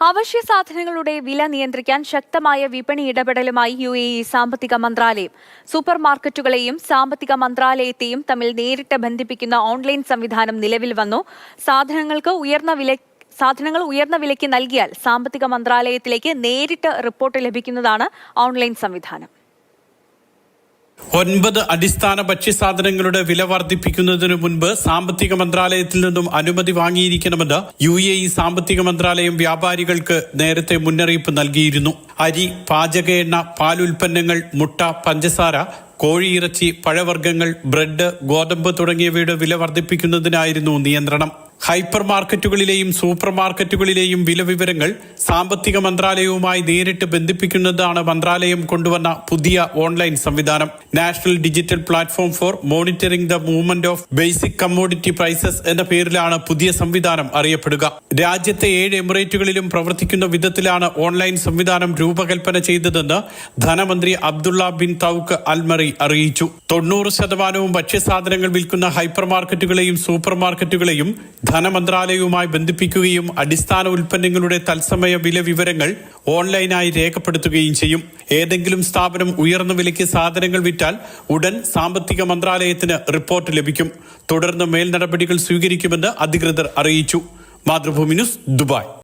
അവശ്യ സാധനങ്ങളുടെ വില നിയന്ത്രിക്കാൻ ശക്തമായ വിപണി ഇടപെടലുമായി UAE സാമ്പത്തിക മന്ത്രാലയം. സൂപ്പർ മാർക്കറ്റുകളെയും സാമ്പത്തിക മന്ത്രാലയത്തെയും തമ്മിൽ നേരിട്ട് ബന്ധിപ്പിക്കുന്ന ഓൺലൈൻ സംവിധാനം നിലവിൽ വന്നു. സാധനങ്ങൾ ഉയർന്ന വിലയ്ക്ക് നൽകിയാൽ സാമ്പത്തിക മന്ത്രാലയത്തിലേക്ക് നേരിട്ട് റിപ്പോർട്ട് ലഭിക്കുന്നതാണ് ഓൺലൈൻ സംവിധാനം. 9 അടിസ്ഥാന ഭക്ഷ്യസാധനങ്ങളുടെ വില വർദ്ധിപ്പിക്കുന്നതിനു മുൻപ് സാമ്പത്തിക മന്ത്രാലയത്തിൽ നിന്നും അനുമതി വാങ്ങിയിരിക്കണമെന്ന് UAE സാമ്പത്തിക മന്ത്രാലയം വ്യാപാരികൾക്ക് നേരത്തെ മുന്നറിയിപ്പ് നൽകിയിരുന്നു. അരി, പാചക എണ്ണ, പാലുൽപ്പന്നങ്ങൾ, മുട്ട, പഞ്ചസാര, കോഴിയിറച്ചി, പഴവർഗ്ഗങ്ങൾ, ബ്രെഡ്, ഗോതമ്പ് തുടങ്ങിയവയുടെ വില വർദ്ധിപ്പിക്കുന്നതിനായിരുന്നു നിയന്ത്രണം. ഹൈപ്പർ മാർക്കറ്റുകളിലെയും സൂപ്പർ മാർക്കറ്റുകളിലെയും വില വിവരങ്ങൾ സാമ്പത്തിക മന്ത്രാലയവുമായി നേരിട്ട് ബന്ധിപ്പിക്കുന്നതാണ് മന്ത്രാലയം കൊണ്ടുവന്ന പുതിയ ഓൺലൈൻ സംവിധാനം. National digital platform for monitoring the movement of basic commodity prices എന്ന പേരിലാണ് പുതിയ സംവിധാനം അറിയപ്പെടുക. രാജ്യത്തെ 7 എമിറേറ്റുകളിലും പ്രവർത്തിക്കുന്ന വിധത്തിലാണ് ഓൺലൈൻ സംവിധാനം രൂപകൽപ്പന ചെയ്തതെന്ന് ധനമന്ത്രി അബ്ദുള്ള ബിൻ തൗക്ക് അൽമറി അറിയിച്ചു. 90% ഭക്ഷ്യസാധനങ്ങൾ വിൽക്കുന്ന ഹൈപ്പർ മാർക്കറ്റുകളെയും സൂപ്പർ മാർക്കറ്റുകളെയും ധനമന്ത്രാലയവുമായി ബന്ധിപ്പിക്കുകയും അടിസ്ഥാന ഉൽപ്പന്നങ്ങളുടെ തത്സമയ വില വിവരങ്ങൾ ഓൺലൈനായി രേഖപ്പെടുത്തുകയും ചെയ്യും. ഏതെങ്കിലും സ്ഥാപനം ഉയർന്ന വിലയ്ക്ക് സാധനങ്ങൾ വിറ്റാൽ ഉടൻ സാമ്പത്തിക മന്ത്രാലയത്തിന് റിപ്പോർട്ട് ലഭിക്കും. തുടർന്ന് മേൽ നടപടികൾ സ്വീകരിക്കുമെന്ന് അധികൃതർ അറിയിച്ചു. Mathrubhumi news, Dubai.